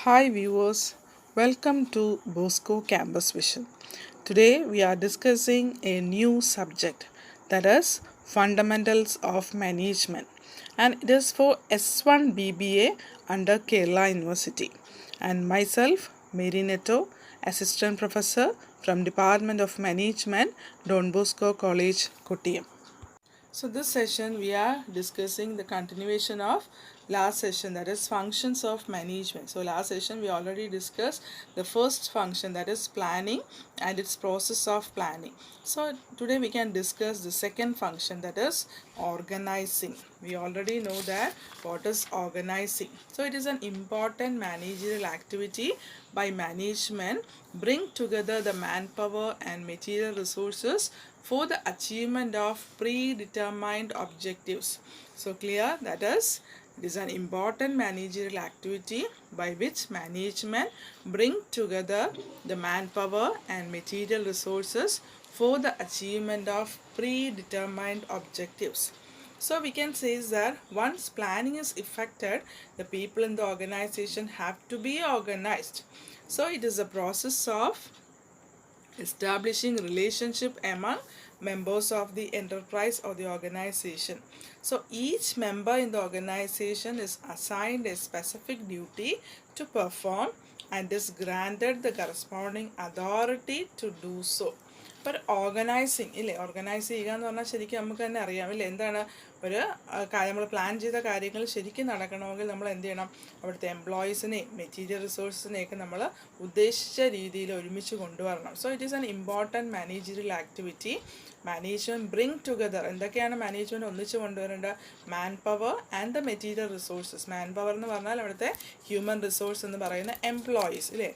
Hi viewers, welcome to Bosco Campus Vision. Today we are discussing a new subject, that is Fundamentals of Management, and it is for S1 BBA under Kerala University. And myself, Mary Netto, Assistant Professor from Department of Management, Don Bosco College, Kottayam. So this session we are discussing the continuation of last session, that is functions of management. So last session we already discussed the first function, that is planning and its process of planning. So today we can discuss the second function, that is organizing. We already know that what is organizing. So it is an important managerial activity by management bring together the manpower and material resources for the achievement of predetermined objectives. So clear, that is, it is an important managerial activity by which management bring together the manpower and material resources for the achievement of predetermined objectives. So we can say that once planning is effected, the people in the organization have to be organized. So it is a process of establishing relationship among members of the enterprise or the organization. So each member in the organization is assigned a specific duty to perform and is granted the corresponding authority to do so. ഇപ്പോൾ organising ഇല്ലേ, organise ചെയ്യുക എന്ന് പറഞ്ഞാൽ ശരിക്കും നമുക്ക് തന്നെ അറിയാം ഇല്ലേ, എന്താണ് ഒരു നമ്മൾ പ്ലാൻ ചെയ്ത കാര്യങ്ങൾ ശരിക്കും നടക്കണമെങ്കിൽ നമ്മൾ എന്ത് ചെയ്യണം, അവിടുത്തെ എംപ്ലോയീസിനെയും മെറ്റീരിയൽ റിസോഴ്സിനെയൊക്കെ നമ്മൾ ഉദ്ദേശിച്ച രീതിയിൽ ഒരുമിച്ച് കൊണ്ടുവരണം. So it is an important managerial activity. Management bring together, എന്തൊക്കെയാണ് മാനേജ്മെൻറ്റ് ഒന്നിച്ച് കൊണ്ടുവരേണ്ടത്? Man power and the material resources. Man power എന്ന് പറഞ്ഞാൽ അവിടുത്തെ ഹ്യൂമൻ റിസോഴ്സ് എന്ന് പറയുന്ന എംപ്ലോയീസ് ഇല്ലേ,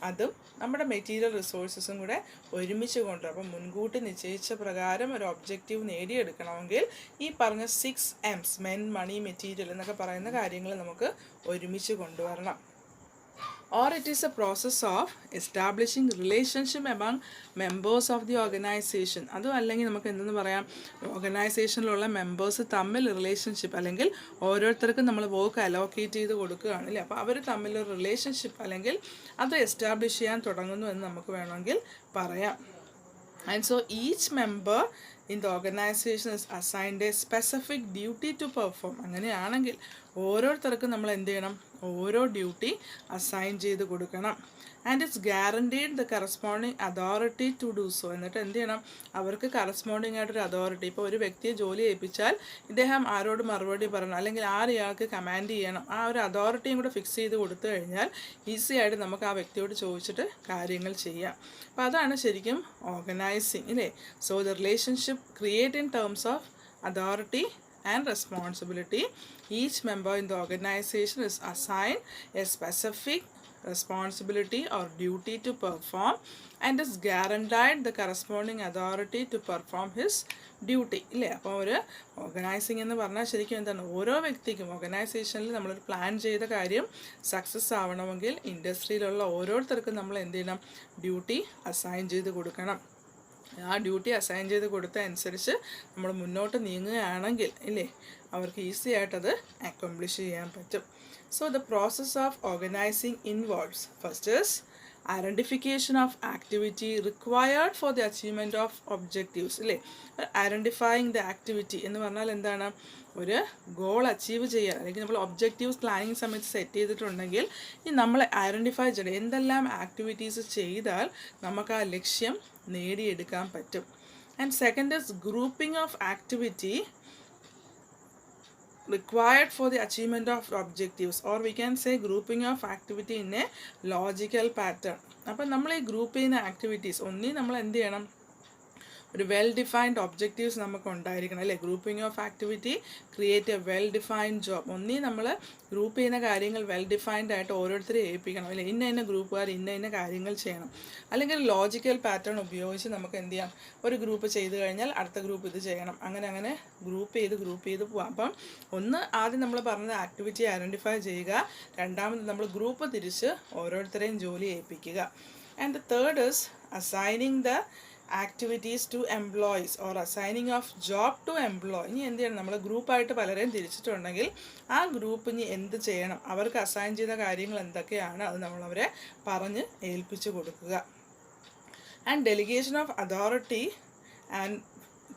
അതും നമ്മുടെ മെറ്റീരിയൽ റിസോഴ്സസും കൂടെ ഒരുമിച്ച് കൊണ്ടുവരും. അപ്പം മുൻകൂട്ടി നിശ്ചയിച്ച പ്രകാരം ഒരു ഒബ്ജക്റ്റീവ് നേടിയെടുക്കണമെങ്കിൽ ഈ പറഞ്ഞ 6 M's, മെൻ, മണി, മെറ്റീരിയൽ എന്നൊക്കെ പറയുന്ന കാര്യങ്ങൾ നമുക്ക് ഒരുമിച്ച് കൊണ്ടുവരണം. Or it is a process of establishing relationship among members of the organization. അതും അല്ലെങ്കിൽ നമുക്ക് എന്തെന്ന് പറയാം, ഓർഗനൈസേഷനിലുള്ള മെമ്പേഴ്സ് തമ്മിൽ റിലേഷൻഷിപ്പ്, അല്ലെങ്കിൽ ഓരോരുത്തർക്കും നമ്മൾ വർക്ക് അലോക്കേറ്റ് ചെയ്ത് കൊടുക്കുകയാണ് അല്ലേ, അപ്പോൾ അവർ തമ്മിലൊരു റിലേഷൻഷിപ്പ് അല്ലെങ്കിൽ അത് എസ്റ്റാബ്ലിഷ് ചെയ്യാൻ തുടങ്ങുന്നു എന്ന് നമുക്ക് വേണമെങ്കിൽ പറയാം. And so each member in the organization is assigned a specific duty to perform. അങ്ങനെയാണെങ്കിൽ ഓരോരുത്തർക്കും നമ്മൾ എന്ത് ചെയ്യണം, ഓരോ ഡ്യൂട്ടി അസൈൻ ചെയ്ത് കൊടുക്കണം. And it's guaranteed the corresponding authority to do so. എന്നിട്ട് എന്ത് ചെയ്യണം, അവർക്ക് കറസ്പോണ്ടിങ് ആയിട്ടൊരു അതോറിറ്റി, ഇപ്പോൾ ഒരു വ്യക്തിയെ ജോലി ഏൽപ്പിച്ചാൽ ഇദ്ദേഹം ആരോട് മറുപടി പറയണം, അല്ലെങ്കിൽ ആരെയാൾക്ക് കമാൻഡ് ചെയ്യണം, ആ ഒരു അതോറിറ്റിയും കൂടെ ഫിക്സ് ചെയ്ത് കൊടുത്തു കഴിഞ്ഞാൽ ഈസി ആയിട്ട് നമുക്ക് ആ വ്യക്തിയോട് ചോദിച്ചിട്ട് കാര്യങ്ങൾ ചെയ്യാം. അപ്പോൾ അതാണ് ശരിക്കും ഓർഗനൈസിങ് ഇല്ലേ. So the relationship create in terms of authority and responsibility. Each member in the organization is assigned a specific responsibility or duty to perform and is guaranteed the corresponding authority to perform his duty ഇല്ലേ. അപ്പോൾ ഒരു organising എന്ന് പറഞ്ഞാൽ ശരിക്കും എന്താണ്, ഓരോ വ്യക്തിക്കും ഓർഗനൈസേഷനിൽ നമ്മളൊരു പ്ലാൻ ചെയ്ത കാര്യം സക്സസ് ആവണമെങ്കിൽ ഇൻഡസ്ട്രിയിലുള്ള ഓരോരുത്തർക്കും നമ്മൾ എന്ത് ചെയ്യണം, ഡ്യൂട്ടി അസൈൻ ചെയ്ത് കൊടുക്കണം. ആ ഡ്യൂട്ടി അസൈൻ ചെയ്ത് കൊടുത്ത അനുസരിച്ച് നമ്മൾ മുന്നോട്ട് നീങ്ങുകയാണെങ്കിൽ ഇല്ലേ, അവർക്ക് ഈസി ആയിട്ടത് അക്കംപ്ലിഷ് ചെയ്യാൻ പറ്റും. So the process of organising involves first is identification of activity required for the achievement of objectives ഇല്ലേ. ഐഡൻറ്റിഫൈയിങ് ദ ആക്ടിവിറ്റി എന്ന് പറഞ്ഞാൽ എന്താണ്, ഒരു ഗോൾ അച്ചീവ് ചെയ്യാൻ, അല്ലെങ്കിൽ നമ്മൾ ഒബ്ജക്റ്റീവ്സ് പ്ലാനിങ് സമയത്ത് സെറ്റ് ചെയ്തിട്ടുണ്ടെങ്കിൽ ഈ നമ്മൾ ഐഡൻറ്റിഫൈ ചെയ്യണം എന്തെല്ലാം ആക്ടിവിറ്റീസ് ചെയ്താൽ നമുക്ക് ആ ലക്ഷ്യം നേടിയെടുക്കാൻ പറ്റും. And second is grouping of activity required for the achievement of objectives, or we can say grouping of activity in a logical pattern. അപ്പോൾ നമ്മൾ ഈ ഗ്രൂപ്പ് ചെയ്യുന്ന ആക്ടിവിറ്റീസ് ഒന്നി നമ്മൾ എന്ത് ചെയ്യണം, ഒരു വെൽ ഡിഫൈൻഡ് ഒബ്ജക്റ്റീവ്സ് നമുക്ക് ഉണ്ടായിരിക്കണം അല്ലേ. Grouping of activity create A well defined job. ഒന്നി നമ്മൾ ഗ്രൂപ്പ് ചെയ്യുന്ന കാര്യങ്ങൾ വെൽ ഡിഫൈൻഡ് ആയിട്ട് ഓരോരുത്തരെ ഏൽപ്പിക്കണം അല്ലേ, ഇന്ന ഗ്രൂപ്പുകാർ ഇന്ന കാര്യങ്ങൾ ചെയ്യണം. അല്ലെങ്കിൽ ലോജിക്കൽ പാറ്റേൺ ഉപയോഗിച്ച് നമുക്ക് എന്ത് ചെയ്യാം, ഒരു ഗ്രൂപ്പ് ചെയ്ത് കഴിഞ്ഞാൽ അടുത്ത ഗ്രൂപ്പ് ഇത് ചെയ്യണം, അങ്ങനെ ഗ്രൂപ്പ് ചെയ്ത് പോവാം. അപ്പം ഒന്ന് ആദ്യം നമ്മൾ പറഞ്ഞ ആക്ടിവിറ്റി ഐഡൻറ്റിഫൈ ചെയ്യുക, രണ്ടാമത് നമ്മൾ ഗ്രൂപ്പ് തിരിച്ച് ഓരോരുത്തരെയും ജോലി ഏൽപ്പിക്കുക. And the third is assigning the activities to employees or assigning of job to employ. ഇനി എന്ത് ചെയ്യണം, നമ്മൾ ഗ്രൂപ്പായിട്ട് പലരെയും തിരിച്ചിട്ടുണ്ടെങ്കിൽ ആ ഗ്രൂപ്പ് ഇനി എന്ത് ചെയ്യണം, അവർക്ക് അസൈൻ ചെയ്ത കാര്യങ്ങൾ എന്തൊക്കെയാണ്, അത് നമ്മളവരെ പറഞ്ഞ് ഏൽപ്പിച്ചു കൊടുക്കുക. And delegation of authority and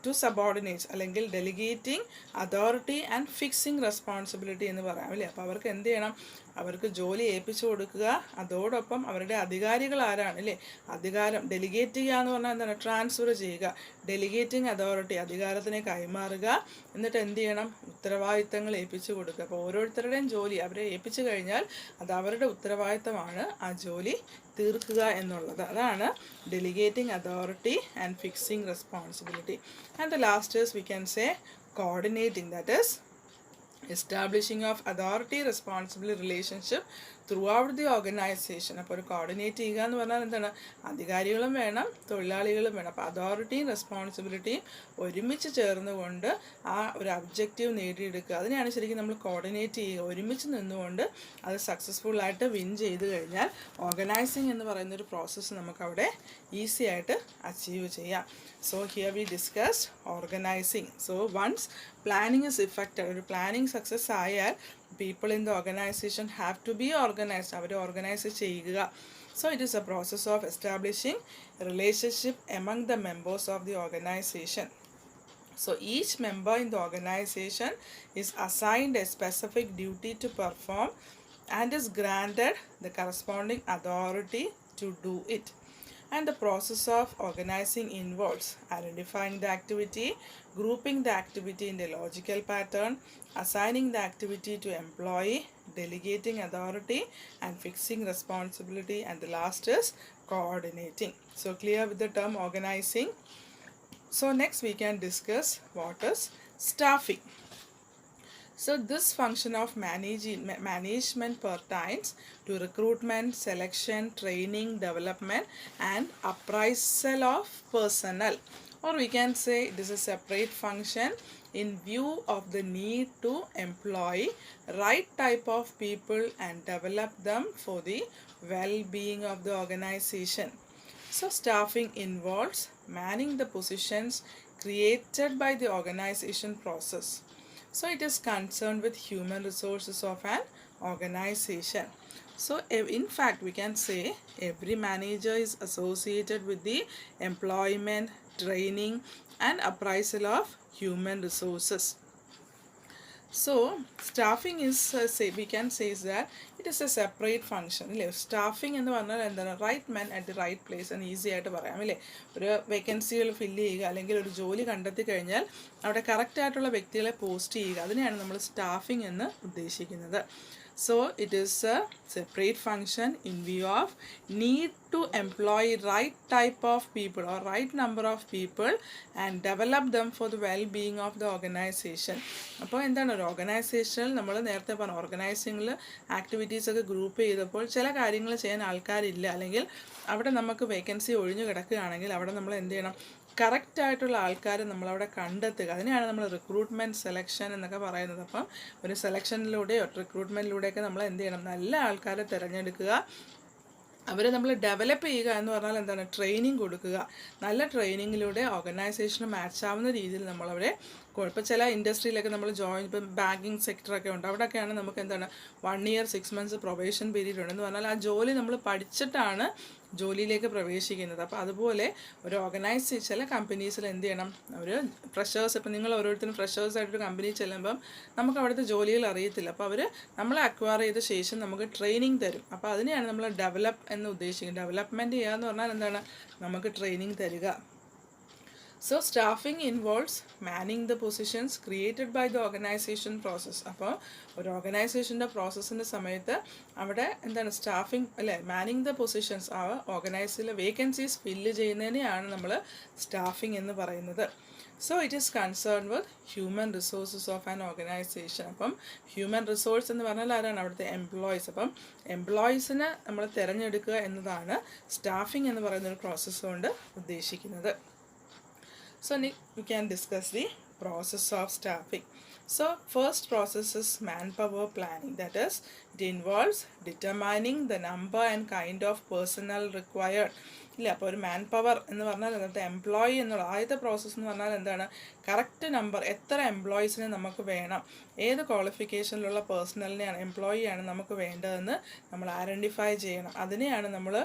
to subordinates, അല്ലെങ്കിൽ delegating authority and fixing responsibility എന്ന് പറയാം അല്ലേ. അപ്പോൾ അവർക്ക് എന്ത് ചെയ്യണം, അവർക്ക് ജോലി ഏൽപ്പിച്ചു കൊടുക്കുക, അതോടൊപ്പം അവരുടെ അധികാരികൾ ആരാണ് അല്ലേ, അധികാരം ഡെലിഗേറ്റ് ചെയ്യുക എന്ന് പറഞ്ഞാൽ എന്താണ്, ട്രാൻസ്ഫർ ചെയ്യുക. ഡെലിഗേറ്റിംഗ് അതോറിറ്റി, അധികാരത്തിനെ കൈമാറുക, എന്നിട്ട് എന്ത് ചെയ്യണം, ഉത്തരവാദിത്തങ്ങൾ ഏൽപ്പിച്ചു കൊടുക്കുക. അപ്പോൾ ഓരോരുത്തരുടെയും ജോലി അവരെ ഏൽപ്പിച്ചു കഴിഞ്ഞാൽ അത് അവരുടെ ഉത്തരവാദിത്തമാണ് ആ ജോലി തീർക്കുക എന്നുള്ളത്. അതാണ് delegating authority and fixing responsibility. And the last is we can say coordinating, that is establishing of authority responsibility relationship throughout the organization. അപ്പോൾ ഒരു കോർഡിനേറ്റ് ചെയ്യുക എന്ന് പറഞ്ഞാൽ എന്താണ്, അധികാരികളും വേണം തൊഴിലാളികളും വേണം. അപ്പോൾ അതോറിറ്റിയും റെസ്പോൺസിബിലിറ്റിയും ഒരുമിച്ച് ചേർന്നുകൊണ്ട് ആ ഒരു ഒബ്ജക്റ്റീവ് നേടിയെടുക്കുക, അതിനെയാണ് ശരിക്കും നമ്മൾ കോർഡിനേറ്റ് ചെയ്യുക. ഒരുമിച്ച് നിന്നുകൊണ്ട് അത് സക്സസ്ഫുള്ളായിട്ട് വിൻ ചെയ്ത് കഴിഞ്ഞാൽ ഓർഗനൈസിങ് എന്ന് പറയുന്നൊരു പ്രോസസ്സ് നമുക്കവിടെ ഈസി ആയിട്ട് അച്ചീവ് ചെയ്യാം. So here we discussed organising. So once planning is effective, ഒരു പ്ലാനിങ് സക്സസ് ആയാൽ people in the organization have to be organized, അവരെ ഓർഗനൈസ് ചെയ്യുക. So it is a process of establishing a relationship among the members of the organization. So each member in the organization is assigned a specific duty to perform and is granted the corresponding authority to do it. And the process of organizing involves identifying the activity, grouping the activity in a logical pattern, assigning the activity to employee, delegating authority and fixing responsibility, and the last is coordinating. So clear with the term organizing. So next we can discuss what is staffing. So this function of management pertains to recruitment, selection, training, development and appraisal of personnel. Or we can say it is a separate function in view of the need to employ right type of people and develop them for the well-being of the organization. So staffing involves manning the positions created by the organization process. So it is concerned with human resources of an organization. So in fact we can say every manager is associated with the employment, training and appraisal of human resources. So staffing is we can say is that it is a separate function അല്ലേ. Staffing എന്ന് പറഞ്ഞാൽ എന്താണ്, right man at the right place എന്ന് easy ആയിട്ട് പറയാം അല്ലേ. ഒരു വേക്കൻസികൾ ഫില്ല് ചെയ്യുക അല്ലെങ്കിൽ ഒരു ജോലി കണ്ടെത്തി കഴിഞ്ഞാൽ അവിടെ കറക്റ്റായിട്ടുള്ള വ്യക്തികളെ പോസ്റ്റ് ചെയ്യുക, അതിനെയാണ് നമ്മൾ സ്റ്റാഫിംഗ് എന്ന് ഉദ്ദേശിക്കുന്നത്. So it is a separate function in view of need to employ right type of people or right number of people and develop them for the well-being of the organization. അപ്പോൾ എന്താണ്, ഒരു ഓർഗനൈസേഷനിൽ നമ്മൾ നേരത്തെ പറഞ്ഞ ഓർഗനൈസിങ്ങിൽ ആക്ടിവിറ്റീസൊക്കെ group ചെയ്തപ്പോൾ ചില കാര്യങ്ങൾ ചെയ്യാൻ ആൾക്കാരില്ല, അല്ലെങ്കിൽ അവിടെ നമുക്ക് വേക്കൻസി ഒഴിഞ്ഞു കിടക്കുകയാണെങ്കിൽ അവിടെ നമ്മൾ എന്ത് ചെയ്യണം, കറക്റ്റായിട്ടുള്ള ആൾക്കാരെ നമ്മളവിടെ കണ്ടെത്തുക, അതിനെയാണ് നമ്മൾ റിക്രൂട്ട്മെൻറ്റ് സെലക്ഷൻ എന്നൊക്കെ പറയുന്നത്. അപ്പം ഒരു സെലക്ഷനിലൂടെയോ റിക്രൂട്ട്മെൻറ്റിലൂടെയൊക്കെ നമ്മൾ എന്ത് ചെയ്യണം, നല്ല ആൾക്കാരെ തിരഞ്ഞെടുക്കുക, അവരെ നമ്മൾ ഡെവലപ്പ് ചെയ്യുക എന്ന് പറഞ്ഞാൽ എന്താണ്, ട്രെയിനിങ് കൊടുക്കുക. നല്ല ട്രെയിനിങ്ങിലൂടെ ഓർഗനൈസേഷന് മാച്ച് ആവുന്ന രീതിയിൽ നമ്മളവരെ ഇപ്പോൾ ചില ഇൻഡസ്ട്രിയിലൊക്കെ നമ്മൾ ജോയിൻ, ഇപ്പം ബാങ്കിങ് സെക്ടറൊക്കെ ഉണ്ട്, അവിടെയൊക്കെയാണ് നമുക്ക് എന്താണ് 1 year 6 months പ്രൊബേഷൻ പീരീഡ് ഉണ്ട് എന്ന് പറഞ്ഞാൽ ആ ജോലി നമ്മൾ പഠിച്ചിട്ടാണ് ജോലിയിലേക്ക് പ്രവേശിക്കുന്നത്. അപ്പോൾ അതുപോലെ ഒരു ചില കമ്പനീസിൽ എന്ത് ചെയ്യണം, ഒരു ഫ്രഷേഴ്സ്, ഇപ്പം നിങ്ങൾ ഓരോരുത്തരും ഫ്രഷേഴ്സായിട്ടൊരു കമ്പനി ചെല്ലുമ്പം നമുക്ക് അവിടുത്തെ ജോലികൾ അറിയത്തില്ല, അപ്പോൾ അവർ നമ്മളെ അക്വയർ ചെയ്ത ശേഷം നമുക്ക് ട്രെയിനിങ് തരും. അപ്പോൾ അതിനെയാണ് നമ്മൾ ഡെവലപ്പ് എന്ന് ഉദ്ദേശിക്കുന്നത്. ഡെവലപ്മെൻറ്റ് ചെയ്യുക എന്ന് പറഞ്ഞാൽ എന്താണ്, നമുക്ക് ട്രെയിനിങ് തരിക. So staffing involves manning the positions created by the organization process. അപ്പോൾ ഒരു ഓർഗനൈസേഷൻ്റെ പ്രോസസ്സിൻ്റെ സമയത്ത് അവിടെ എന്താണ് സ്റ്റാഫിംഗ് അല്ലേ, മാനിങ് ദ പൊസിഷൻസ്, ആ ഓർഗനൈസിലെ വേക്കൻസീസ് ഫില്ല് ചെയ്യുന്നതിനെയാണ് നമ്മൾ സ്റ്റാഫിംഗ് എന്ന് പറയുന്നത്. So it is concern with human resources of an organisation. അപ്പം ഹ്യൂമൻ റിസോഴ്സ് എന്ന് പറഞ്ഞാൽ ആരാണ്, അവിടുത്തെ എംപ്ലോയീസ്. അപ്പം എംപ്ലോയീസിനെ നമ്മൾ തിരഞ്ഞെടുക്കുക എന്നതാണ് സ്റ്റാഫിംഗ് എന്ന് പറയുന്ന ഒരു പ്രോസസ്സ് കൊണ്ട് ഉദ്ദേശിക്കുന്നത്. So we can discuss the process of staffing. So first process is manpower planning. That is, it involves determining the number and kind of personnel required. ഇല്ല, അപ്പോൾ ഒരു മാൻ പവർ എന്ന് പറഞ്ഞാൽ എന്നിട്ട് എംപ്ലോയി എന്നുള്ള ആദ്യത്തെ പ്രോസസ്സ് എന്ന് പറഞ്ഞാൽ എന്താണ്, കറക്റ്റ് നമ്പർ എത്ര എംപ്ലോയീസിനെ നമുക്ക് വേണം, ഏത് ക്വാളിഫിക്കേഷനിലുള്ള പേഴ്സണലിനെയാണ് എംപ്ലോയിയാണ് നമുക്ക് വേണ്ടതെന്ന് നമ്മൾ ഐഡൻറ്റിഫൈ ചെയ്യണം. അതിനെയാണ് നമ്മൾ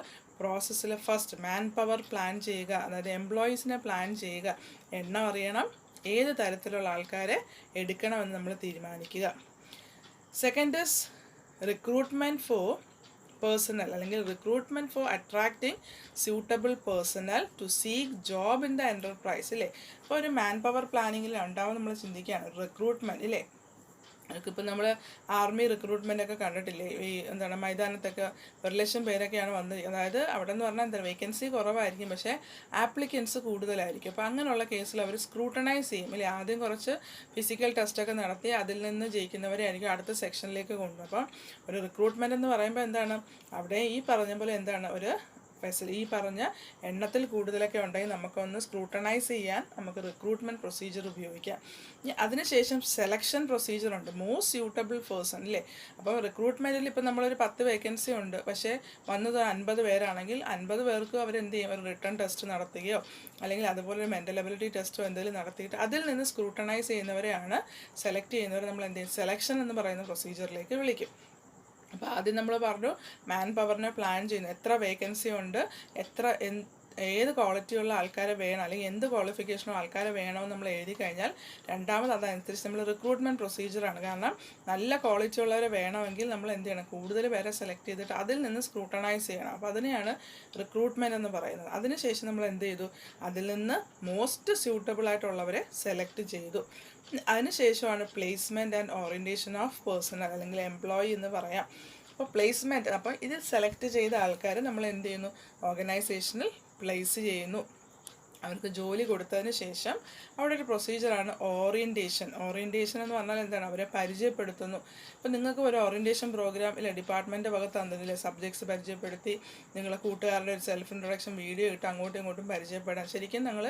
പ്രോസസ്സിൽ ഫസ്റ്റ് മാൻ പവർ പ്ലാൻ ചെയ്യുക, അതായത് എംപ്ലോയീസിനെ പ്ലാൻ ചെയ്യുക, എണ്ണം അറിയണം, ഏത് തരത്തിലുള്ള ആൾക്കാരെ എടുക്കണമെന്ന് നമ്മൾ തീരുമാനിക്കുക. Second is recruitment for personnel, അല്ലെങ്കിൽ recruitment for attracting suitable personnel to seek job in the enterprise. ഇല്ലേ, അപ്പോൾ ഒരു മാൻ പവർ പ്ലാനിങ്ങിൽ ഉണ്ടാവും നമ്മൾ ചിന്തിക്കുകയാണ് റിക്രൂട്ട്മെൻറ്റ്. ഇല്ലേ, നമുക്കിപ്പോൾ നമ്മൾ ആർമി റിക്രൂട്ട്മെൻറ്റൊക്കെ കണ്ടിട്ടില്ലേ, ഈ എന്താണ് മൈതാനത്തൊക്കെ 1,00,000 പേരൊക്കെയാണ് വന്നത്. അതായത് അവിടെ എന്ന് പറഞ്ഞാൽ എന്താ, വേക്കൻസി കുറവായിരിക്കും പക്ഷേ ആപ്ലിക്കൻസ് കൂടുതലായിരിക്കും. അപ്പോൾ അങ്ങനെയുള്ള കേസിൽ അവർ സ്ക്രൂട്ടനൈസ് ചെയ്യും. ഇല്ലേ, ആദ്യം കുറച്ച് ഫിസിക്കൽ ടെസ്റ്റൊക്കെ നടത്തി അതിൽ നിന്ന് ജയിക്കുന്നവരെ ആയിരിക്കും അടുത്ത സെക്ഷനിലേക്ക് കൊണ്ടുപോകും. അപ്പം ഒരു റിക്രൂട്ട്മെൻറ്റ് എന്ന് പറയുമ്പോൾ എന്താണ്, അവിടെ ഈ പറഞ്ഞ പോലെ എന്താണ് ഒരു ഈ പറഞ്ഞ എണ്ണത്തിൽ കൂടുതലൊക്കെ ഉണ്ടെങ്കിൽ നമുക്കൊന്ന് സ്ക്രൂട്ടനൈസ് ചെയ്യാൻ നമുക്ക് റിക്രൂട്ട്മെൻറ്റ് പ്രൊസീജിയർ ഉപയോഗിക്കാം. അതിനുശേഷം സെലക്ഷൻ പ്രൊസീജിയറുണ്ട്, മോസ്റ്റ് സ്യൂട്ടബിൾ പേഴ്സൺ. ഇല്ലേ, അപ്പോൾ റിക്രൂട്ട്മെൻറ്റിൽ ഇപ്പോൾ നമ്മളൊരു 10 വേക്കൻസി ഉണ്ട്, പക്ഷേ വന്നത് 50 പേരാണെങ്കിൽ 50 പേർക്ക് അവരെന്ത് ചെയ്യും, ഒരു റിട്ടേൺ ടെസ്റ്റ് നടത്തുകയോ അല്ലെങ്കിൽ അതുപോലെ ഒരു മെൻ്റൽ എബിലിറ്റി ടെസ്റ്റോ എന്തെങ്കിലും നടത്തിയിട്ട് അതിൽ നിന്ന് സ്ക്രൂട്ടനൈസ് ചെയ്യുന്നവരെയാണ് സെലക്ട് ചെയ്യുന്നവരെ നമ്മൾ എന്ത് ചെയ്യും, സെലക്ഷൻ എന്ന് പറയുന്ന പ്രൊസീജിയറിലേക്ക് വിളിക്കും. അപ്പോൾ ആദ്യം നമ്മൾ പറഞ്ഞു മാൻ പവറിനെ പ്ലാൻ ചെയ്യുന്നു, എത്ര വേക്കൻസി ഉണ്ട്, ഏത് ക്വാളിറ്റിയുള്ള ആൾക്കാരെ വേണം, അല്ലെങ്കിൽ എന്ത് ക്വാളിഫിക്കേഷനോ ആൾക്കാരെ വേണമെന്ന് നമ്മൾ എഴുതി കഴിഞ്ഞാൽ രണ്ടാമത് അതനുസരിച്ച് നമ്മൾ റിക്രൂട്ട്മെൻറ്റ് പ്രൊസീജിയറാണ്. കാരണം നല്ല ക്വാളിറ്റി ഉള്ളവരെ വേണമെങ്കിൽ നമ്മൾ എന്ത് ചെയ്യണം, കൂടുതൽ പേരെ സെലക്ട് ചെയ്തിട്ട് അതിൽ നിന്ന് സ്ക്രൂട്ടനൈസ് ചെയ്യണം. അപ്പോൾ അതിനെയാണ് റിക്രൂട്ട്മെൻറ്റ് എന്ന് പറയുന്നത്. അതിനുശേഷം നമ്മൾ എന്ത് ചെയ്തു, അതിൽ നിന്ന് മോസ്റ്റ് സ്യൂട്ടബിൾ ആയിട്ടുള്ളവരെ സെലക്ട് ചെയ്തു. അതിനുശേഷമാണ് placement and orientation of personal, അല്ലെങ്കിൽ എംപ്ലോയി എന്ന് പറയാം. അപ്പോൾ പ്ലേസ്മെൻറ്റ്, അപ്പോൾ ഇത് സെലക്ട് ചെയ്ത ആൾക്കാർ നമ്മൾ എന്ത് ചെയ്യുന്നു, ഓർഗനൈസേഷനിൽ പ്ലേസ് ചെയ്യുന്നു. അവർക്ക് ജോലി കൊടുത്തതിന് ശേഷം അവിടെ ഒരു പ്രൊസീജിയറാണ് ഓറിയൻറ്റേഷൻ. ഓറിയൻറ്റേഷൻ എന്ന് പറഞ്ഞാൽ എന്താണ്, അവരെ പരിചയപ്പെടുത്തുന്നു. അപ്പോൾ നിങ്ങൾക്ക് ഒരു ഓറിയൻറ്റേഷൻ പ്രോഗ്രാം ഇല്ല ഡിപ്പാർട്ട്മെൻറ്റ് ഭാഗത്ത് തന്നില്ലേ, സബ്ജക്ട്സ് പരിചയപ്പെടുത്തി നിങ്ങളെ കൂട്ടുകാരുടെ ഒരു സെൽഫ് ഇൻട്രൊഡക്ഷൻ വീഡിയോ ഇട്ട് അങ്ങോട്ടും ഇങ്ങോട്ടും പരിചയപ്പെടാൻ. ശരിക്കും നിങ്ങൾ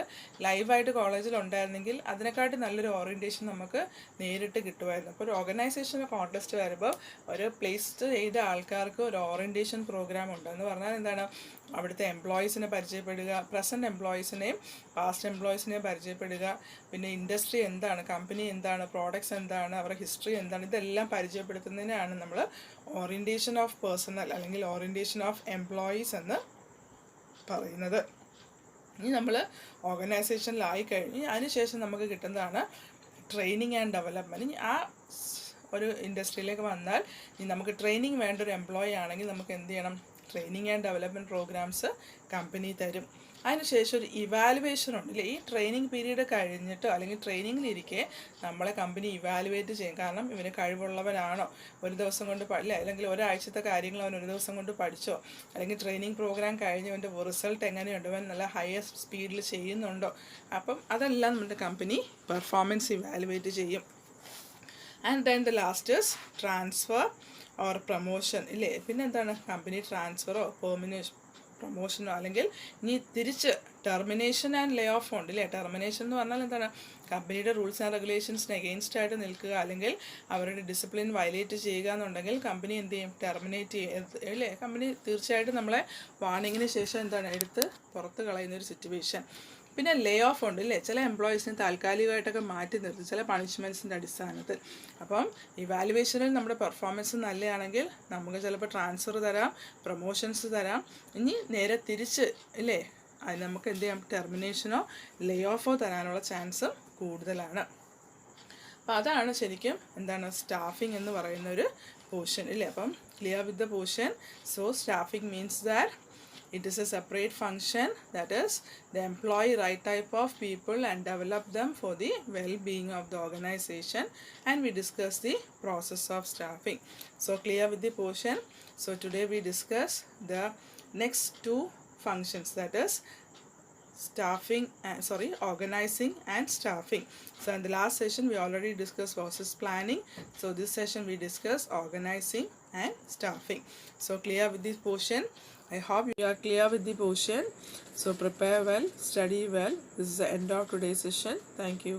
ലൈവായിട്ട് കോളേജിൽ ഉണ്ടായിരുന്നെങ്കിൽ അതിനെക്കാട്ടി നല്ലൊരു ഓറിയൻറ്റേഷൻ നമുക്ക് നേരിട്ട് കിട്ടുമായിരുന്നു. അപ്പോൾ ഒരു ഓർഗനൈസേഷൻ്റെ കോൺടെസ്റ്റ് വരുമ്പോൾ ഒരു പ്ലേസ് ചെയ്ത ആൾക്കാർക്ക് ഒരു ഓറിയൻറ്റേഷൻ പ്രോഗ്രാം ഉണ്ട്. എന്ന് പറഞ്ഞാൽ എന്താണ്, അവിടുത്തെ എംപ്ലോയീസിനെ പരിചയപ്പെടുക, പ്രസൻറ്റ് എംപ്ലോയീസിനെയും പാസ്റ്റ് എംപ്ലോയീസിനെയും പരിചയപ്പെടുക, പിന്നെ ഇൻഡസ്ട്രി എന്താണ്, കമ്പനി എന്താണ്, പ്രോഡക്ട്സ് എന്താണ്, അവരുടെ ഹിസ്റ്ററി എന്താണ്, ഇതെല്ലാം പരിചയപ്പെടുത്തുന്നതിനാണ് നമ്മൾ ഓറിയൻറ്റേഷൻ ഓഫ് പേഴ്സണൽ അല്ലെങ്കിൽ ഓറിയൻറ്റേഷൻ ഓഫ് എംപ്ലോയീസ് എന്ന് പറയുന്നത്. ഇനി നമ്മൾ ഓർഗനൈസേഷനിലായി കഴിഞ്ഞ് അതിനുശേഷം നമുക്ക് കിട്ടുന്നതാണ് ട്രെയിനിങ് ആൻഡ് ഡെവലപ്മെൻറ്റ്. ഇനി ആ ഒരു ഇൻഡസ്ട്രിയിലേക്ക് വന്നാൽ ഇനി നമുക്ക് ട്രെയിനിങ് വേണ്ട ഒരു എംപ്ലോയി ആണെങ്കിൽ നമുക്ക് എന്ത് ചെയ്യണം, training and development programmes company തരും. അതിനുശേഷം ഒരു ഇവാലുവേഷൻ ഉണ്ട്. ഇല്ലേ, ഈ ട്രെയിനിങ് പീരീഡ് കഴിഞ്ഞിട്ടോ അല്ലെങ്കിൽ ട്രെയിനിങ്ങിലിരിക്കെ നമ്മളെ കമ്പനി ഇവാലുവേറ്റ് ചെയ്യും. കാരണം ഇവന് കഴിവുള്ളവനാണോ, ഒരു ദിവസം കൊണ്ട് അല്ലെങ്കിൽ ഒരാഴ്ചത്തെ കാര്യങ്ങൾ അവൻ ഒരു ദിവസം കൊണ്ട് പഠിച്ചോ, അല്ലെങ്കിൽ ട്രെയിനിങ് പ്രോഗ്രാം കഴിഞ്ഞ് അവൻ്റെ റിസൾട്ട് എങ്ങനെയുണ്ട്, അവൻ നല്ല ഹയസ്റ്റ് സ്പീഡിൽ ചെയ്യുന്നുണ്ടോ. അപ്പം അതെല്ലാം നമ്മുടെ കമ്പനി പെർഫോമൻസ് ഇവാലുവേറ്റ് ചെയ്യും. And then the last is transfer or promotion. ഇല്ലേ, പിന്നെ എന്താണ്, കമ്പനി ട്രാൻസ്ഫറോ പ്രൊമോഷനോ അല്ലെങ്കിൽ ഇനി തിരിച്ച് ടെർമിനേഷൻ ആൻഡ് ലേ ഓഫ് ഉണ്ട്. ഇല്ലേ, ടെർമിനേഷൻ എന്ന് പറഞ്ഞാൽ എന്താണ്, കമ്പനിയുടെ റൂൾസ് ആൻഡ് റെഗുലേഷൻസിന് എഗെയിൻസ്റ്റ് ആയിട്ട് നിൽക്കുക അല്ലെങ്കിൽ അവരുടെ ഡിസിപ്ലിൻ വയലേറ്റ് ചെയ്യുക എന്നുണ്ടെങ്കിൽ കമ്പനി എന്ത് ചെയ്യും, ടെർമിനേറ്റ് ചെയ്യും. അല്ലേ, കമ്പനി തീർച്ചയായിട്ടും നമ്മളെ വാർണിങ്ങിന് ശേഷം എന്താണ് എടുത്ത് പുറത്ത് കളയുന്നൊരു സിറ്റുവേഷൻ. പിന്നെ ലേ ഓഫ് ഉണ്ട്. ഇല്ലേ, ചില എംപ്ലോയീസിനെ താൽക്കാലികമായിട്ടൊക്കെ മാറ്റി നിർത്തി ചില പണിഷ്മെൻറ്റ്സിൻ്റെ അടിസ്ഥാനത്തിൽ. അപ്പം ഇവാലുവേഷനിൽ നമ്മുടെ പെർഫോമൻസ് നല്ലതാണെങ്കിൽ നമുക്ക് ചിലപ്പോൾ ട്രാൻസ്ഫർ തരാം, പ്രൊമോഷൻസ് തരാം. ഇനി നേരെ തിരിച്ച് ഇല്ലേ, അത് നമുക്ക് എന്ത് ചെയ്യാം, ടെർമിനേഷനോ ലേ ഓഫോ തരാനുള്ള ചാൻസ് കൂടുതലാണ്. അപ്പോൾ അതാണ് ശരിക്കും എന്താണ് സ്റ്റാഫിംഗ് എന്ന് പറയുന്ന ഒരു പോർഷൻ. ഇല്ലേ, അപ്പം clear with the portion. So staffing means that it is a separate function, that is the employee right type of people and develop them for the well-being of the organization, and we discuss the process of staffing. So clear with the portion. So today we discuss the next two functions, that is organizing and staffing. So in the last session we already discussed process planning. So this session we discuss organizing and staffing. So clear with this portion. I hope you are clear with the portion. So prepare well, study well. This is the end of today's session. Thank you.